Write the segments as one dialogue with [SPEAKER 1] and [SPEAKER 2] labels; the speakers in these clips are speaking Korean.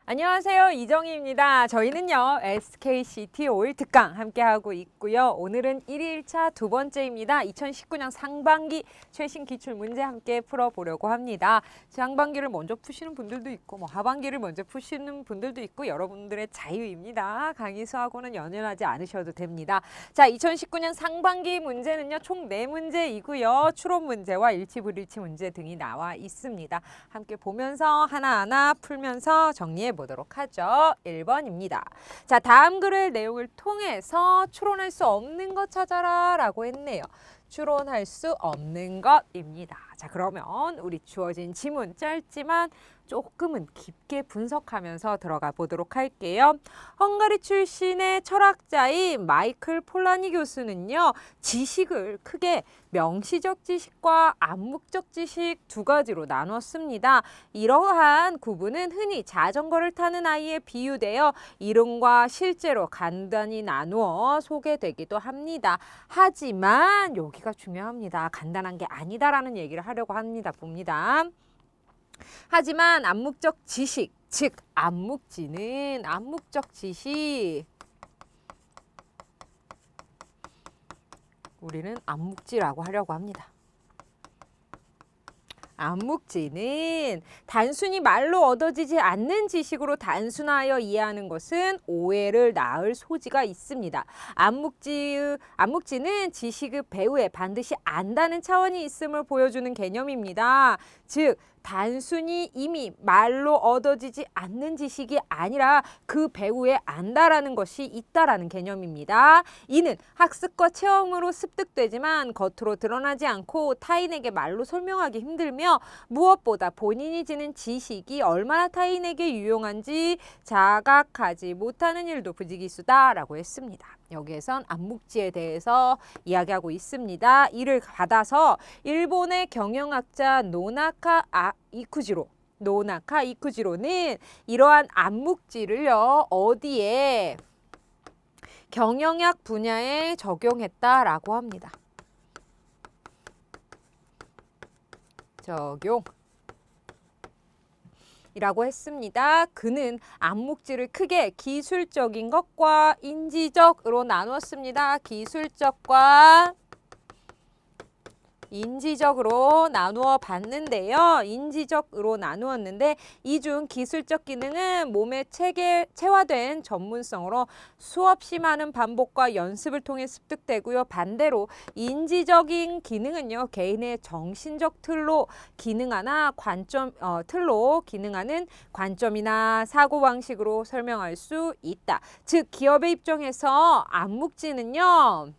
[SPEAKER 1] 안녕하세요. 이정희입니다. 저희는요, SKCT 5일 특강 함께하고 있고요. 오늘은 1일차 두 번째입니다. 2019년 상반기 최신 기출문제 함께 풀어보려고 합니다. 상반기를 먼저 푸시는 분들도 있고, 하반기를 먼저 푸시는 분들도 있고, 여러분들의 자유입니다. 강의 수하고는 연연하지 않으셔도 됩니다. 자, 2019년 상반기 문제는요, 총 4문제이고요. 추론 문제와 일치 불일치 문제 등이 나와 있습니다. 함께 보면서 하나하나 풀면서 정리해 보도록 하죠. 1번입니다. 자, 다음 글의 내용을 통해서 추론할 수 없는 것 찾아라 라고 했네요. 추론할 수 없는 것입니다. 자, 그러면 우리 주어진 지문 짧지만 조금은 깊게 분석하면서 들어가 보도록 할게요. 헝가리 출신의 철학자인 마이클 폴라니 교수는요, 지식을 크게 명시적 지식과 암묵적 지식 두 가지로 나눴습니다. 이러한 구분은 흔히 자전거를 타는 아이에 비유되어 이론과 실제로 간단히 나누어 소개되기도 합니다. 하지만 여기가 중요합니다. 간단한 게 아니다라는 얘기를 하려고 합니다. 봅니다. 하지만 암묵적 지식, 즉 암묵지는 암묵적 지식, 우리는 암묵지라고 하려고 합니다. 암묵지는 단순히 말로 얻어지지 않는 지식으로 단순하여 이해하는 것은 오해를 낳을 소지가 있습니다. 암묵지는 지식의 배후에 반드시 안다는 차원이 있음을 보여주는 개념입니다. 즉 단순히 이미 말로 얻어지지 않는 지식이 아니라 그 배후에 안다라는 것이 있다라는 개념입니다. 이는 학습과 체험으로 습득되지만 겉으로 드러나지 않고 타인에게 말로 설명하기 힘들며 무엇보다 본인이 지닌 지식이 얼마나 타인에게 유용한지 자각하지 못하는 일도 부지기수다라고 했습니다. 여기에선 암묵지에 대해서 이야기하고 있습니다. 이를 받아서 일본의 경영학자 노나카 이쿠지로는 이러한 암묵지를요, 어디에 경영학 분야에 적용했다라고 합니다. 이라고 했습니다. 그는 암묵지를 크게 기술적인 것과 인지적으로 나누었습니다. 기술적과 인지적으로 나누어 봤는데요. 인지적으로 나누었는데 이 중 기술적 기능은 몸에 체화된 전문성으로 수없이 많은 반복과 연습을 통해 습득되고요. 반대로 인지적인 기능은요, 개인의 정신적 틀로 기능하는 관점이나 사고 방식으로 설명할 수 있다. 즉 기업의 입장에서 암묵지는요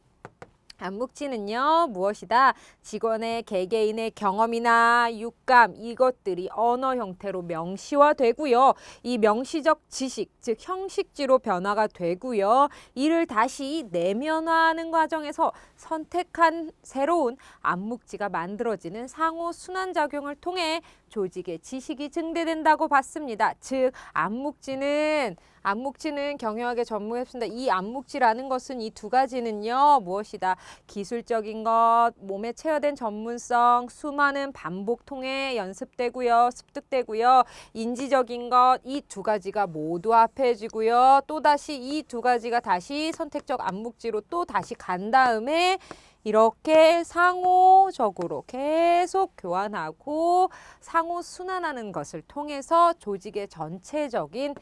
[SPEAKER 1] 무엇이다? 직원의 개개인의 경험이나 육감 이것들이 언어 형태로 명시화되고요. 이 명시적 지식 즉 형식지로 변화가 되고요. 이를 다시 내면화하는 과정에서 선택한 새로운 암묵지가 만들어지는 상호 순환작용을 통해 조직의 지식이 증대된다고 봤습니다. 즉 암묵지는 경영학의 전무했습니다. 이 암묵지라는 것은 이 두 가지는요 무엇이다? 기술적인 것, 몸에 체화된 전문성, 수많은 반복 통해 연습되고요, 습득되고요. 인지적인 것, 이 두 가지가 모두 합해지고요. 또다시 이 두 가지가 다시 선택적 암묵지로 또 다시 간 다음에 이렇게 상호적으로 계속 교환하고 상호 순환하는 것을 통해서 조직의 전체적인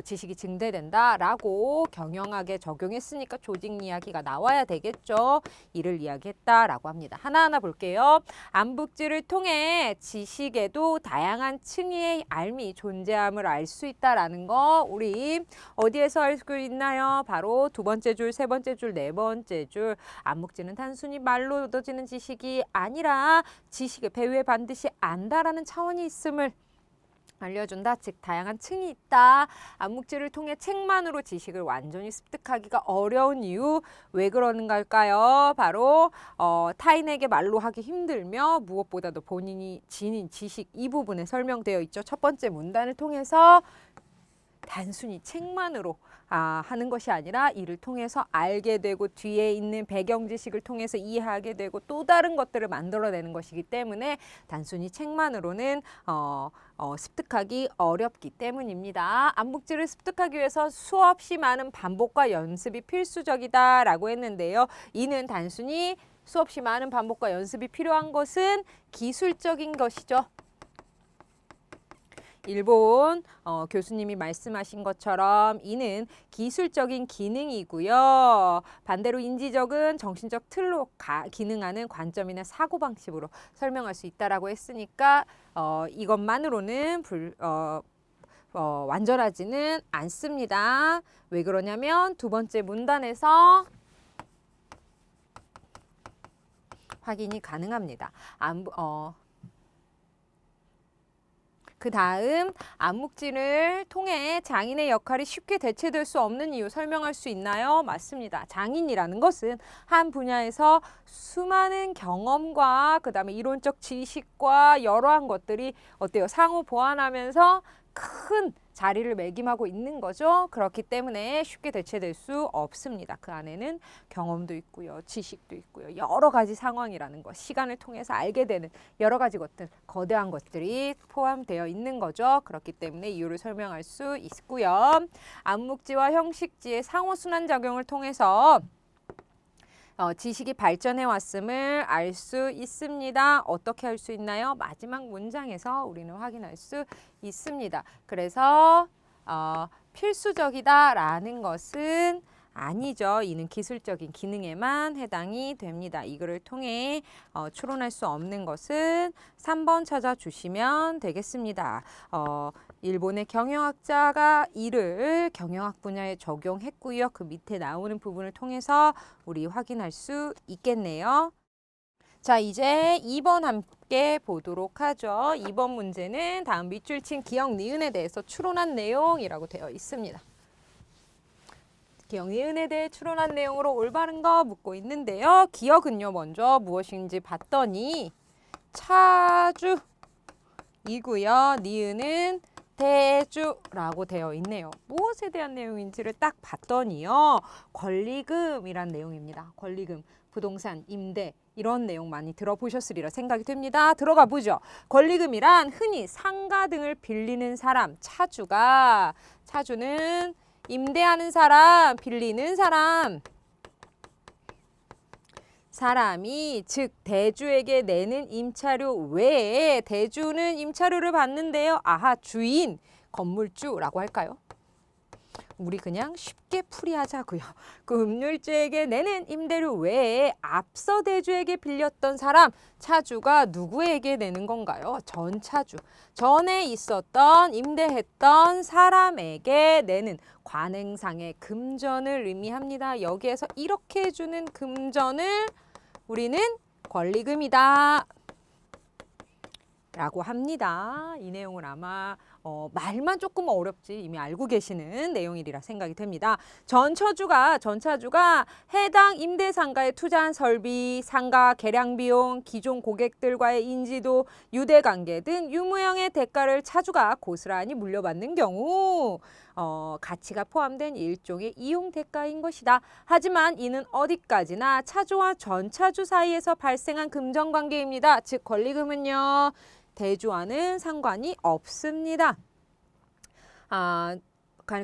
[SPEAKER 1] 지식이 증대된다라고 경영학에 적용했으니까 조직 이야기가 나와야 되겠죠. 이를 이야기했다라고 합니다. 하나하나 볼게요. 암묵지를 통해 지식에도 다양한 층위의 알미 존재함을 알 수 있다라는 거 우리 어디에서 알 수 있나요? 바로 두 번째 줄, 세 번째 줄, 네 번째 줄. 암묵지는 단순히 말로 얻어지는 지식이 아니라 지식의 배후에 반드시 안다라는 차원이 있음을 알려준다. 즉 다양한 층이 있다. 암묵지를 통해 책만으로 지식을 완전히 습득하기가 어려운 이유 왜 그러는 걸까요? 바로 타인에게 말로 하기 힘들며 무엇보다도 본인이 지닌 지식 이 부분에 설명되어 있죠. 첫 번째 문단을 통해서 단순히 책만으로 하는 것이 아니라 이를 통해서 알게 되고 뒤에 있는 배경 지식을 통해서 이해하게 되고 또 다른 것들을 만들어내는 것이기 때문에 단순히 책만으로는 습득하기 어렵기 때문입니다. 암묵지를 습득하기 위해서 수없이 많은 반복과 연습이 필수적이다라고 했는데요. 이는 단순히 수없이 많은 반복과 연습이 필요한 것은 기술적인 것이죠. 일본 교수님이 말씀하신 것처럼 이는 기술적인 기능이고요. 반대로 인지적은 정신적 틀로 기능하는 관점이나 사고방식으로 설명할 수 있다라고 했으니까 이것만으로는 완전하지는 않습니다. 왜 그러냐면 두 번째 문단에서 확인이 가능합니다. 그 다음 암묵지를 통해 장인의 역할이 쉽게 대체될 수 없는 이유 설명할 수 있나요? 맞습니다. 장인이라는 것은 한 분야에서 수많은 경험과 그 다음에 이론적 지식과 여러한 것들이 어때요? 상호 보완하면서 큰 자리를 매김하고 있는 거죠. 그렇기 때문에 쉽게 대체될 수 없습니다. 그 안에는 경험도 있고요. 지식도 있고요. 여러 가지 상황이라는 것, 시간을 통해서 알게 되는 여러 가지 것들, 거대한 것들이 포함되어 있는 거죠. 그렇기 때문에 이유를 설명할 수 있고요. 암묵지와 형식지의 상호순환 작용을 통해서 지식이 발전해 왔음을 알 수 있습니다. 어떻게 할 수 있나요? 마지막 문장에서 우리는 확인할 수 있습니다. 그래서 필수적이다라는 것은 아니죠. 이는 기술적인 기능에만 해당이 됩니다. 이거를 통해 추론할 수 없는 것은 3번 찾아주시면 되겠습니다. 일본의 경영학자가 이를 경영학 분야에 적용했고요. 그 밑에 나오는 부분을 통해서 우리 확인할 수 있겠네요. 자, 이제 2번 함께 보도록 하죠. 2번 문제는 다음 밑줄 친 기억, 니은에 대해서 추론한 내용이라고 되어 있습니다. 기억, 니은에 대해 추론한 내용으로 올바른 거 묻고 있는데요. 기억은요, 먼저 무엇인지 봤더니 차주이고요. 니은은 대주라고 되어 있네요. 무엇에 대한 내용인지를 딱 봤더니요. 권리금이란 내용입니다. 권리금, 부동산, 임대 이런 내용 많이 들어보셨으리라 생각이 됩니다. 들어가 보죠. 권리금이란 흔히 상가 등을 빌리는 사람, 차주는 임대하는 사람, 빌리는 사람이 즉 대주에게 내는 임차료 외에 대주는 임차료를 받는데요. 주인, 건물주라고 할까요? 우리 그냥 쉽게 풀이하자고요. 금융주에게 내는 임대료 외에 앞서 대주에게 빌렸던 사람, 차주가 누구에게 내는 건가요? 전차주. 전에 있었던 임대했던 사람에게 내는 관행상의 금전을 의미합니다. 여기에서 이렇게 해주는 금전을 우리는 권리금이다 라고 합니다. 이 내용을 아마 말만 조금 어렵지 이미 알고 계시는 내용이라 생각이 됩니다. 전차주가 해당 임대상가에 투자한 설비, 상가 개량 비용, 기존 고객들과의 인지도, 유대관계 등 유무형의 대가를 차주가 고스란히 물려받는 경우 가치가 포함된 일종의 이용 대가인 것이다. 하지만 이는 어디까지나 차주와 전차주 사이에서 발생한 금전관계입니다. 즉 권리금은요. 대주와는 상관이 없습니다.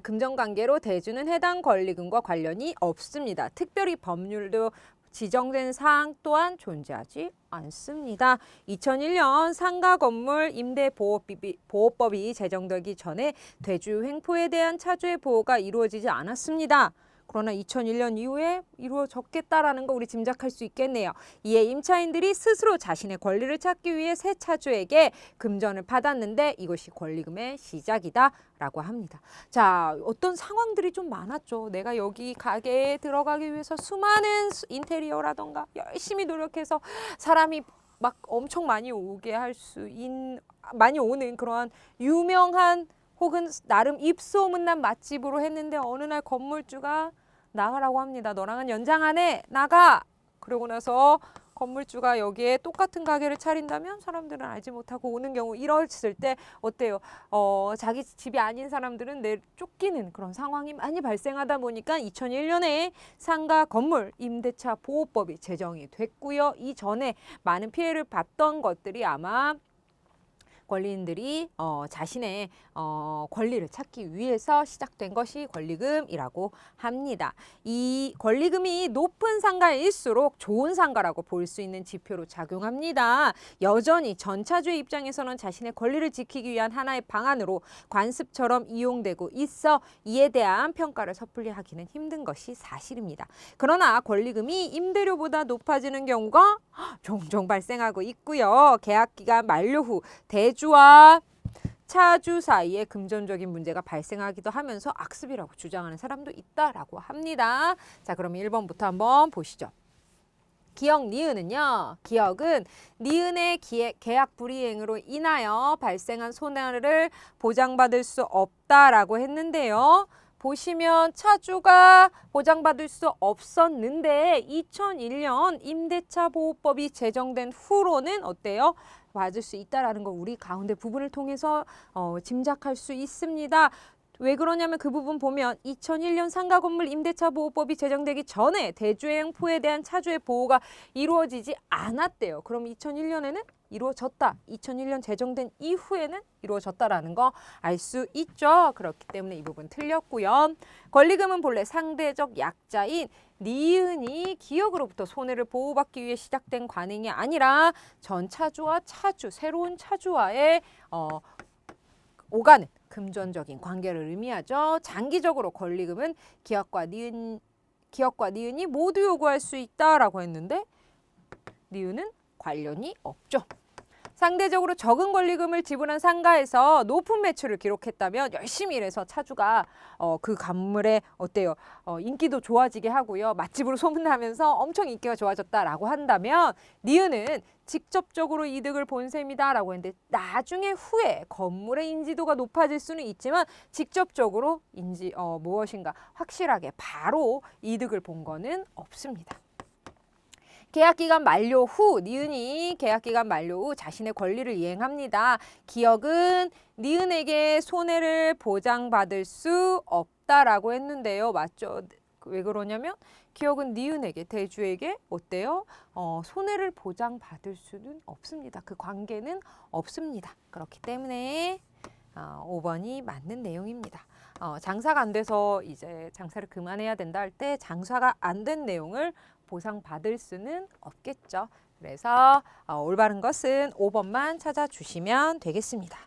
[SPEAKER 1] 금전관계로 대주는 해당 권리금과 관련이 없습니다. 특별히 법률도 지정된 사항 또한 존재하지 않습니다. 2001년 상가건물 임대보호법이 제정되기 전에 대주 횡포에 대한 차주의 보호가 이루어지지 않았습니다. 그러나 2001년 이후에 이루어졌겠다라는 거 우리 짐작할 수 있겠네요. 이에 임차인들이 스스로 자신의 권리를 찾기 위해 새 차주에게 금전을 받았는데 이것이 권리금의 시작이다라고 합니다. 자, 어떤 상황들이 좀 많았죠. 내가 여기 가게에 들어가기 위해서 수많은 인테리어라던가 열심히 노력해서 사람이 막 엄청 많이 오게 많이 오는 그러한 유명한 혹은 나름 입소문난 맛집으로 했는데 어느 날 건물주가 나가라고 합니다. 너랑은 연장 안 해. 나가. 그러고 나서 건물주가 여기에 똑같은 가게를 차린다면 사람들은 알지 못하고 오는 경우 이랬을 때 어때요? 자기 집이 아닌 사람들은 쫓기는 그런 상황이 많이 발생하다 보니까 2001년에 상가 건물 임대차 보호법이 제정이 됐고요. 이전에 많은 피해를 봤던 것들이 아마 권리인들이 자신의 권리를 찾기 위해서 시작된 것이 권리금이라고 합니다. 이 권리금이 높은 상가일수록 좋은 상가라고 볼 수 있는 지표로 작용합니다. 여전히 전차주의 입장에서는 자신의 권리를 지키기 위한 하나의 방안으로 관습처럼 이용되고 있어 이에 대한 평가를 섣불리 하기는 힘든 것이 사실입니다. 그러나 권리금이 임대료보다 높아지는 경우가 종종 발생하고 있고요. 계약기간 만료 후 대주와 차주 사이에 금전적인 문제가 발생하기도 하면서 악습이라고 주장하는 사람도 있다라고 합니다. 자, 그럼 1번부터 한번 보시죠. 기역 니은은요. 기역은 니은의 계약 불이행으로 인하여 발생한 손해를 보장받을 수 없다라고 했는데요. 보시면 차주가 보장받을 수 없었는데 2001년 임대차 보호법이 제정된 후로는 어때요? 받을 수 있다라는 걸 우리 가운데 부분을 통해서 짐작할 수 있습니다. 왜 그러냐면 그 부분 보면 2001년 상가 건물 임대차 보호법이 제정되기 전에 대주의 횡포에 대한 차주의 보호가 이루어지지 않았대요. 그럼 2001년에는 이루어졌다. 2001년 제정된 이후에는 이루어졌다라는 거 알 수 있죠. 그렇기 때문에 이 부분 틀렸고요. 권리금은 본래 상대적 약자인 니은이 기역으로부터 손해를 보호받기 위해 시작된 관행이 아니라 전 차주와 새로운 차주와의 오가는 금전적인 관계를 의미하죠. 장기적으로 권리금은 기역과 니은이 모두 요구할 수 있다라고 했는데 니은은 관련이 없죠. 상대적으로 적은 권리금을 지불한 상가에서 높은 매출을 기록했다면 열심히 일해서 차주가 그 건물에 어때요? 인기도 좋아지게 하고요. 맛집으로 소문나면서 엄청 인기가 좋아졌다라고 한다면 니은은 직접적으로 이득을 본 셈이다라고 했는데 나중에 후에 건물의 인지도가 높아질 수는 있지만 직접적으로 무엇인가 확실하게 바로 이득을 본 거는 없습니다. 계약기간 만료 후 니은이 계약기간 만료 후 자신의 권리를 이행합니다. 기역은 니은에게 손해를 보장받을 수 없다라고 했는데요. 맞죠? 왜 그러냐면 기역은 니은에게 대주에게 어때요? 손해를 보장받을 수는 없습니다. 그 관계는 없습니다. 그렇기 때문에 5번이 맞는 내용입니다. 장사가 안 돼서 이제 장사를 그만해야 된다 할 때 장사가 안 된 내용을 보상받을 수는 없겠죠. 그래서 올바른 것은 5번만 찾아주시면 되겠습니다.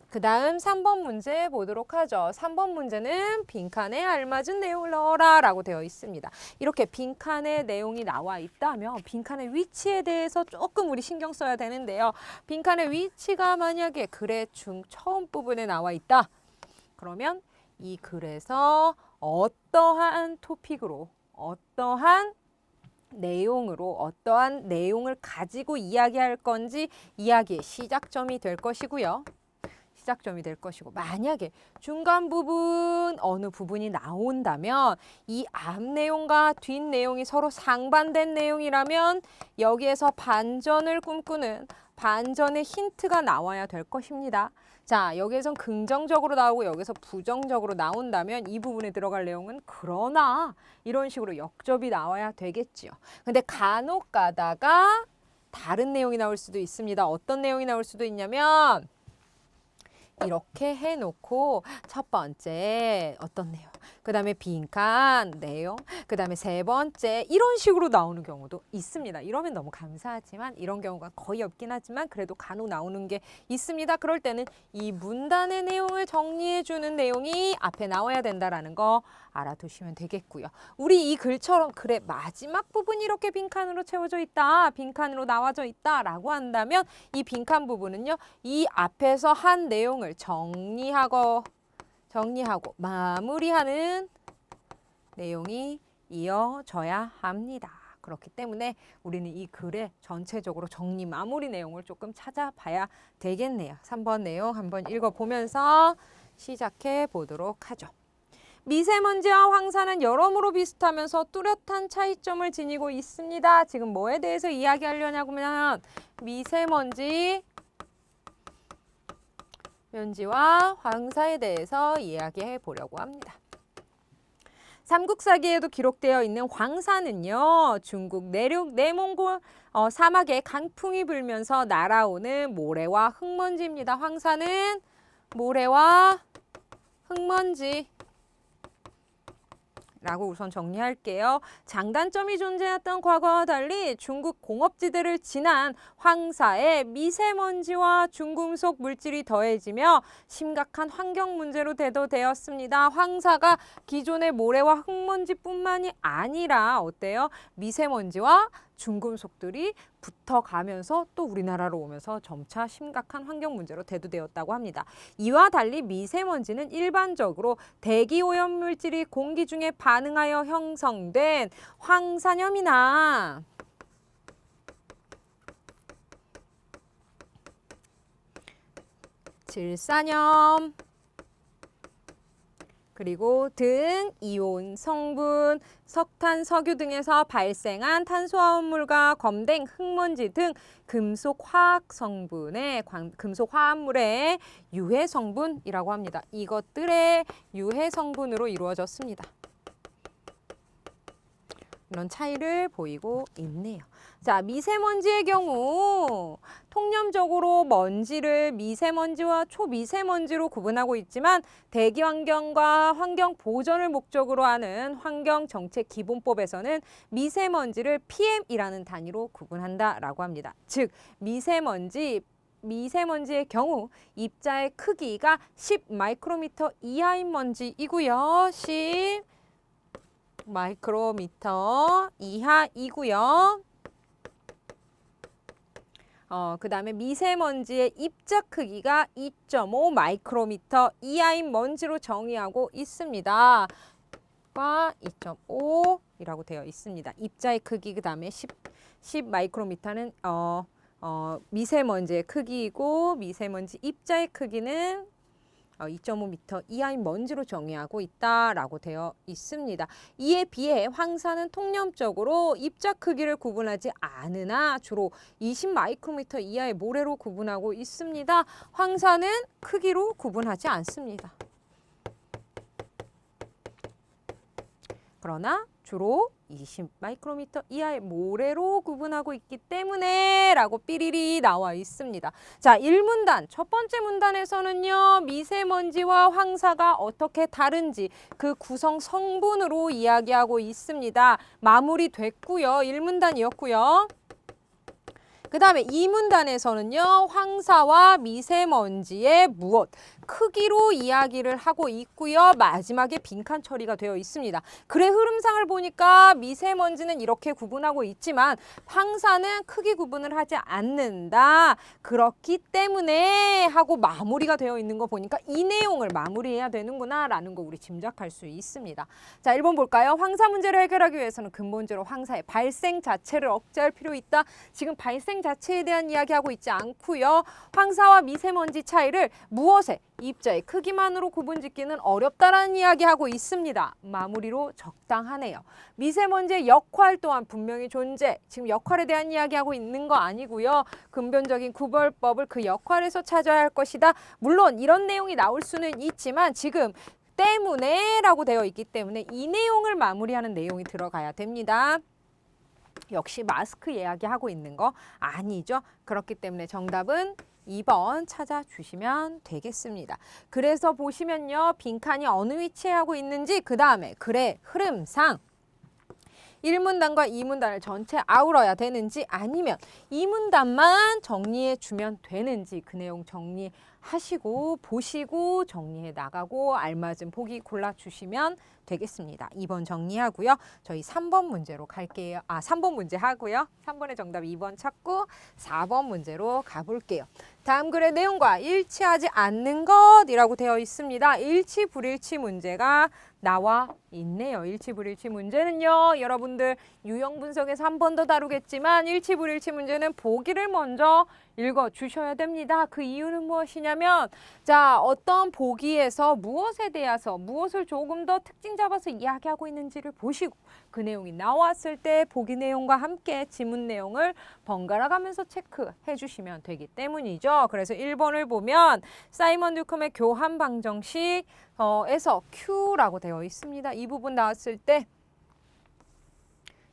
[SPEAKER 1] 그 다음 3번 문제 보도록 하죠. 3번 문제는 빈칸에 알맞은 내용을 넣어라 라고 되어 있습니다. 이렇게 빈칸에 내용이 나와 있다면 빈칸의 위치에 대해서 조금 우리 신경 써야 되는데요. 빈칸의 위치가 만약에 글의 처음 부분에 나와 있다. 그러면 이 글에서 어떠한 토픽으로 어떠한 내용을 가지고 이야기할 건지 이야기의 시작점이 될 것이고요. 만약에 중간 부분 어느 부분이 나온다면 이 앞 내용과 뒷 내용이 서로 상반된 내용이라면 여기에서 반전을 꿈꾸는 반전의 힌트가 나와야 될 것입니다. 자, 여기에선 긍정적으로 나오고 여기서 부정적으로 나온다면 이 부분에 들어갈 내용은 그러나 이런 식으로 역접이 나와야 되겠지요. 근데 간혹 가다가 다른 내용이 나올 수도 있습니다. 어떤 내용이 나올 수도 있냐면 이렇게 해놓고 첫 번째 어떤 내용, 그 다음에 빈칸 내용, 그 다음에 세 번째 이런 식으로 나오는 경우도 있습니다. 이러면 너무 감사하지만 이런 경우가 거의 없긴 하지만 그래도 간혹 나오는 게 있습니다. 그럴 때는 이 문단의 내용을 정리해주는 내용이 앞에 나와야 된다라는 거 알아두시면 되겠고요. 우리 이 글처럼 글의 마지막 부분이 이렇게 빈칸으로 채워져 있다, 빈칸으로 나와져 있다라고 한다면 이 빈칸 부분은요, 이 앞에서 한 내용을 정리하고 마무리하는 내용이 이어져야 합니다. 그렇기 때문에 우리는 이 글의 전체적으로 정리 마무리 내용을 조금 찾아봐야 되겠네요. 3번 내용 한번 읽어보면서 시작해 보도록 하죠. 미세먼지와 황사는 여러모로 비슷하면서 뚜렷한 차이점을 지니고 있습니다. 지금 뭐에 대해서 이야기하려냐면 미세먼지 면지와 황사에 대해서 이야기해 보려고 합니다. 삼국사기에도 기록되어 있는 황사는요, 중국 내륙 내몽골 사막에 강풍이 불면서 날아오는 모래와 흙먼지입니다. 황사는 모래와 흙먼지 라고 우선 정리할게요. 장단점이 존재했던 과거와 달리 중국 공업지대를 지난 황사에 미세먼지와 중금속 물질이 더해지며 심각한 환경 문제로 대두되었습니다. 황사가 기존의 모래와 흙먼지뿐만이 아니라 어때요? 미세먼지와 중금속들이 붙어가면서 또 우리나라로 오면서 점차 심각한 환경 문제로 대두되었다고 합니다. 이와 달리 미세먼지는 일반적으로 대기 오염 물질이 공기 중에 반응하여 형성된 황사염이나 질산염 그리고 등, 이온 성분, 석탄, 석유 등에서 발생한 탄수화물과 검댕, 흙먼지 등 금속 화학 성분의 금속 화합물의 유해 성분이라고 합니다. 이것들의 유해 성분으로 이루어졌습니다. 이런 차이를 보이고 있네요. 자, 미세먼지의 경우 통념적으로 먼지를 미세먼지와 초미세먼지로 구분하고 있지만 대기 환경과 환경 보전을 목적으로 하는 환경정책기본법에서는 미세먼지를 PM이라는 단위로 구분한다라고 합니다. 즉, 미세먼지의 경우 입자의 크기가 10 마이크로미터 이하인 먼지이고요. 10 마이크로미터 이하이고요. 그 다음에 미세먼지의 입자 크기가 2.5 마이크로미터 이하인 먼지로 정의하고 있습니다. 과 2.5이라고 되어 있습니다. 입자의 크기 그 다음에 10 마이크로미터는 미세먼지의 크기이고 미세먼지 입자의 크기는 2.5m 이하인 먼지로 정의하고 있다라고 되어 있습니다. 이에 비해 황사는 통념적으로 입자 크기를 구분하지 않으나 주로 20 마이크로미터 이하의 모래로 구분하고 있습니다. 황사는 크기로 구분하지 않습니다. 그러나 주로 20 마이크로미터 이하의 모래로 구분하고 있기 때문에 라고 삐리리 나와 있습니다. 자, 1문단 첫 번째 문단에서는요. 미세먼지와 황사가 어떻게 다른지 그 구성 성분으로 이야기하고 있습니다. 마무리됐고요. 1문단이었고요. 그 다음에 2문단에서는요. 황사와 미세먼지의 무엇, 크기로 이야기를 하고 있고요. 마지막에 빈칸 처리가 되어 있습니다. 글의 흐름상을 보니까 미세먼지는 이렇게 구분하고 있지만 황사는 크기 구분을 하지 않는다. 그렇기 때문에 하고 마무리가 되어 있는 거 보니까 이 내용을 마무리해야 되는구나 라는 거 우리 짐작할 수 있습니다. 자, 1번 볼까요? 황사 문제를 해결하기 위해서는 근본적으로 황사의 발생 자체를 억제할 필요 있다. 지금 발생 자체에 대한 이야기하고 있지 않고요. 황사와 미세먼지 차이를 무엇에? 입자의 크기만으로 구분짓기는 어렵다라는 이야기하고 있습니다. 마무리로 적당하네요. 미세먼지의 역할 또한 분명히 존재. 지금 역할에 대한 이야기하고 있는 거 아니고요. 근본적인 구별법을 그 역할에서 찾아야 할 것이다. 물론 이런 내용이 나올 수는 있지만 지금 때문에 라고 되어 있기 때문에 이 내용을 마무리하는 내용이 들어가야 됩니다. 역시 마스크 이야기하고 있는 거 아니죠. 그렇기 때문에 정답은 2번 찾아주시면 되겠습니다. 그래서 보시면요. 빈칸이 어느 위치에 하고 있는지 그 다음에 글의 흐름상 1문단과 2문단을 전체 아우러야 되는지 아니면 2문단만 정리해 주면 되는지 그 내용 정리하시고 보시고 정리해 나가고 알맞은 보기 골라주시면 되겠습니다. 2번 정리하고요. 저희 3번 문제로 갈게요. 3번 문제 하고요. 3번의 정답 2번 찾고 4번 문제로 가볼게요. 다음 글의 내용과 일치하지 않는 것이라고 되어 있습니다. 일치 불일치 문제가 나와 있네요. 일치 불일치 문제는요. 여러분들 유형 분석에서 한 번 더 다루겠지만 일치 불일치 문제는 보기를 먼저 읽어주셔야 됩니다. 그 이유는 무엇이냐면 자, 어떤 보기에서 무엇에 대해서 무엇을 조금 더 특징 잡아서 이야기하고 있는지를 보시고 그 내용이 나왔을 때 보기 내용과 함께 지문 내용을 번갈아 가면서 체크해 주시면 되기 때문이죠. 그래서 1번을 보면 사이먼 뉴컴의 교환 방정식 에서 Q라고 되어 있습니다. 이 부분 나왔을 때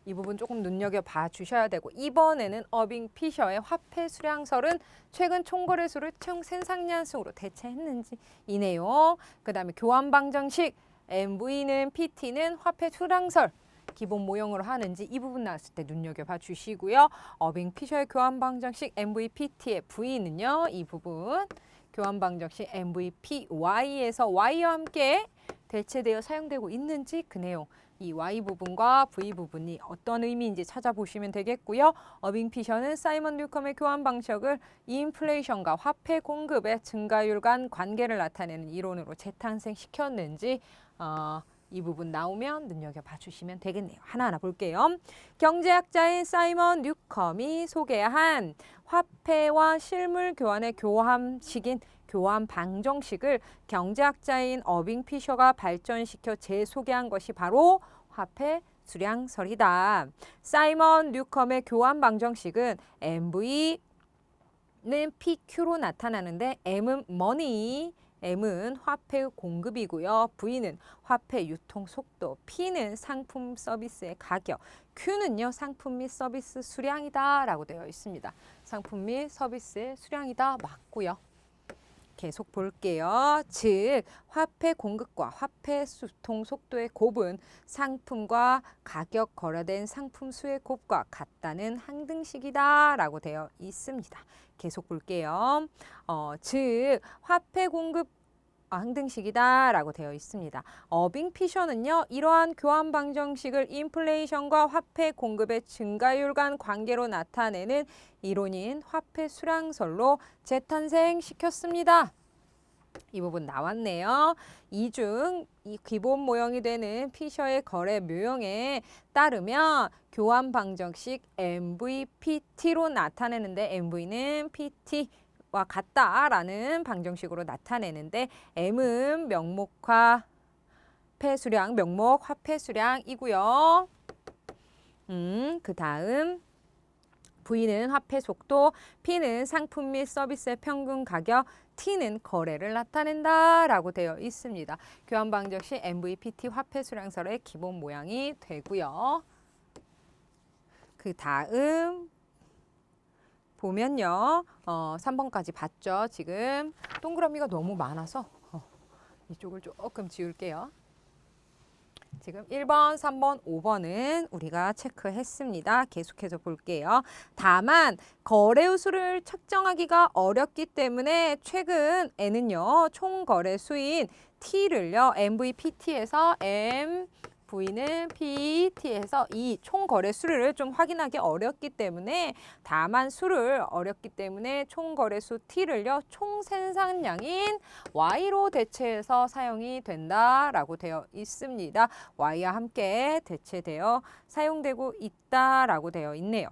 [SPEAKER 1] 이 부분 조금 눈여겨봐 주셔야 되고, 이번에는 어빙 피셔의 화폐 수량설은 최근 총거래수를 총 생산량수로 대체했는지 이 내용, 그 다음에 교환 방정식 MV는 PT는 화폐 수량설 기본 모형으로 하는지 이 부분 나왔을 때 눈여겨봐 주시고요. 어빙 피셔의 교환 방정식 MVPT의 V는요, 이 부분 교환 방정식 MVPY에서 Y와 함께 대체되어 사용되고 있는지 그 내용, 이 Y 부분과 V 부분이 어떤 의미인지 찾아보시면 되겠고요. 어빙 피셔는 사이먼 뉴컴의 교환 방식을 인플레이션과 화폐 공급의 증가율 간 관계를 나타내는 이론으로 재탄생시켰는지 이 부분 나오면 눈여겨봐 주시면 되겠네요. 하나하나 볼게요. 경제학자인 사이먼 뉴컴이 소개한 화폐와 실물 교환의 교환식인 교환 방정식을 경제학자인 어빙 피셔가 발전시켜 재소개한 것이 바로 화폐 수량설이다. 사이먼 뉴컴의 교환 방정식은 MV는 PQ로 나타나는데 M은 머니, M은 화폐 공급이고요. V는 화폐 유통 속도, P는 상품 서비스의 가격, Q는요 상품 및 서비스 수량이다 라고 되어 있습니다. 상품 및 서비스의 수량이다 맞고요. 계속 볼게요. 즉 화폐 공급과 화폐 유통 속도의 곱은 상품과 가격 거래된 상품 수의 곱과 같다는 항등식이다 라고 되어 있습니다. 계속 볼게요. 즉 화폐 공급 항등식이다 라고 되어 있습니다. 어빙 피셔는요, 이러한 교환 방정식을 인플레이션과 화폐 공급의 증가율 간 관계로 나타내는 이론인 화폐 수량설로 재탄생시켰습니다. 이 부분 나왔네요. 이중 이 기본 모형이 되는 피셔의 거래 묘형에 따르면 교환 방정식 MVPT로 나타내는데 MV는 PT 와 같다라는 방정식으로 나타내는데 M은 명목 화폐 수량, 명목 화폐 수량이고요. 그 다음 V는 화폐 속도, P는 상품 및 서비스의 평균 가격, T는 거래를 나타낸다라고 되어 있습니다. 교환 방정식 MVPT 화폐 수량설의 기본 모양이 되고요. 그 다음 보면요, 3번까지 봤죠. 지금 동그라미가 너무 많아서 이쪽을 조금 지울게요. 지금 1번, 3번, 5번은 우리가 체크했습니다. 계속해서 볼게요. 다만 거래수를 측정하기가 어렵기 때문에 최근에는요, 총 거래수인 T를요, MVPT에서 V는 PT에서 이 총 거래 수를 좀 확인하기 어렵기 때문에, 다만 수를 어렵기 때문에 총 거래수 T를요 총 생산량인 Y로 대체해서 사용이 된다라고 되어 있습니다. Y와 함께 대체되어 사용되고 있다라고 되어 있네요.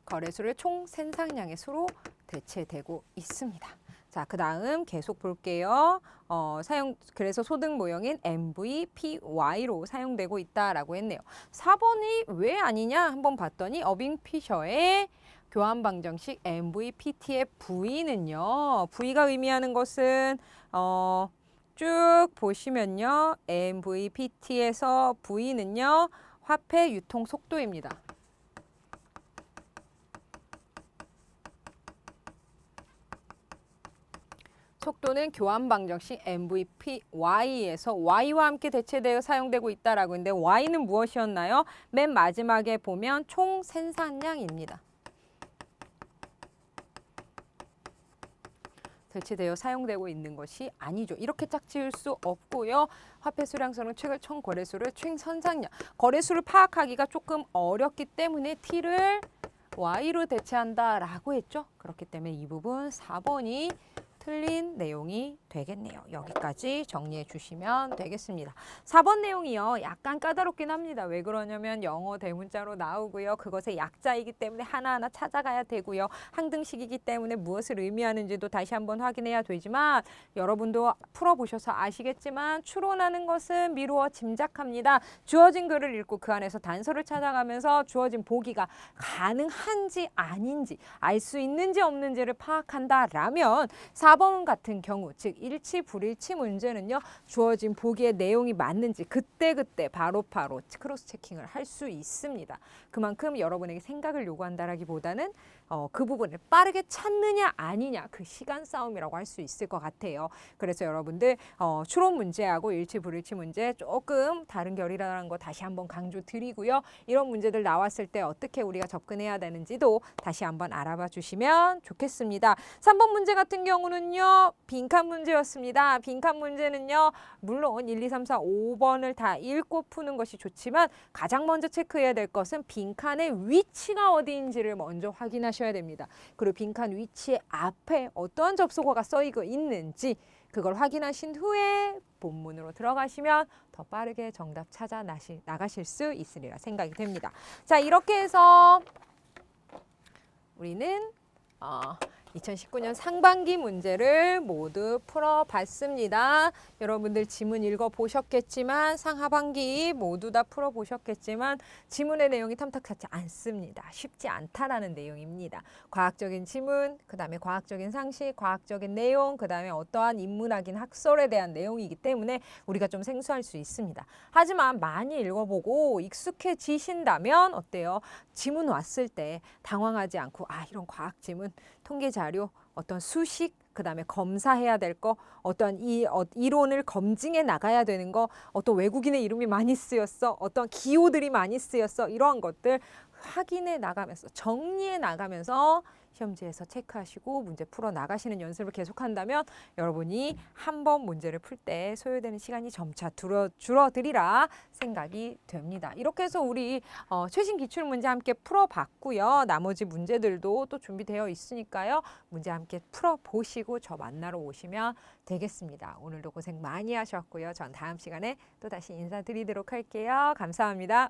[SPEAKER 1] 거래수를 총 생산량의 수로 대체되고 있습니다. 자, 그 다음 계속 볼게요. 그래서 소득 모형인 MVPY로 사용되고 있다라고 했네요. 4번이 왜 아니냐 한번 봤더니 어빙 피셔의 교환 방정식 MVPT의 V는요. V가 의미하는 것은 쭉 보시면요. MVPT에서 V는요. 화폐 유통 속도입니다. 속도는 교환 방정식 MVPY에서 Y와 함께 대체되어 사용되고 있다라고 했는데 Y는 무엇이었나요? 맨 마지막에 보면 총 생산량입니다. 대체되어 사용되고 있는 것이 아니죠. 이렇게 짝 지을 수 없고요. 화폐 수량설은 최근 총 거래수를 총 생산량, 거래수를 파악하기가 조금 어렵기 때문에 T를 Y로 대체한다라고 했죠. 그렇기 때문에 이 부분 4번이 틀린 내용이 되겠네요. 여기까지 정리해 주시면 되겠습니다. 4번 내용이요. 약간 까다롭긴 합니다. 왜 그러냐면 영어 대문자로 나오고요. 그것의 약자이기 때문에 하나하나 찾아가야 되고요. 항등식이기 때문에 무엇을 의미하는지도 다시 한번 확인해야 되지만 여러분도 풀어보셔서 아시겠지만 추론하는 것은 미루어 짐작합니다. 주어진 글을 읽고 그 안에서 단서를 찾아가면서 주어진 보기가 가능한지 아닌지 알 수 있는지 없는지를 파악한다라면 4번 같은 경우 즉 일치 불일치 문제는요. 주어진 보기의 내용이 맞는지 그때그때 바로바로 크로스 체킹을 할 수 있습니다. 그만큼 여러분에게 생각을 요구한다라기보다는 그 부분을 빠르게 찾느냐 아니냐 그 시간 싸움이라고 할 수 있을 것 같아요. 그래서 여러분들 추론 문제하고 일치 불일치 문제 조금 다른 결이라는 거 다시 한번 강조 드리고요. 이런 문제들 나왔을 때 어떻게 우리가 접근해야 되는지도 다시 한번 알아봐 주시면 좋겠습니다. 3번 문제 같은 경우는요. 빈칸 문제였습니다. 빈칸 문제는요. 물론 1, 2, 3, 4, 5번을 다 읽고 푸는 것이 좋지만 가장 먼저 체크해야 될 것은 빈칸의 위치가 어디인지를 먼저 확인하셔야 됩니다. 그리고 빈칸 위치 앞에 어떠한 접속어가 써있고 있는지 그걸 확인하신 후에 본문으로 들어가시면 더 빠르게 정답 찾아 나가실 수 있으리라 생각이 됩니다. 자, 이렇게 해서 우리는 2019년 상반기 문제를 모두 풀어봤습니다. 여러분들 지문 읽어보셨겠지만 상하반기 모두 다 풀어보셨겠지만 지문의 내용이 탐탁하지 않습니다. 쉽지 않다라는 내용입니다. 과학적인 지문, 그 다음에 과학적인 상식, 과학적인 내용, 그 다음에 어떠한 인문학인 학설에 대한 내용이기 때문에 우리가 좀 생소할 수 있습니다. 하지만 많이 읽어보고 익숙해지신다면 어때요? 지문 왔을 때 당황하지 않고 이런 과학 지문, 통계 자료, 어떤 수식, 그 다음에 검사해야 될 거, 어떤 이론을 검증해 나가야 되는 거, 어떤 외국인의 이름이 많이 쓰였어, 어떤 기호들이 많이 쓰였어, 이러한 것들 확인해 나가면서 정리해 나가면서 시험지에서 체크하시고 문제 풀어 나가시는 연습을 계속한다면 여러분이 한 번 문제를 풀 때 소요되는 시간이 점차 줄어들이라 생각이 됩니다. 이렇게 해서 우리 최신 기출문제 함께 풀어봤고요. 나머지 문제들도 또 준비되어 있으니까요. 문제 함께 풀어보시고 저 만나러 오시면 되겠습니다. 오늘도 고생 많이 하셨고요. 전 다음 시간에 또 다시 인사드리도록 할게요. 감사합니다.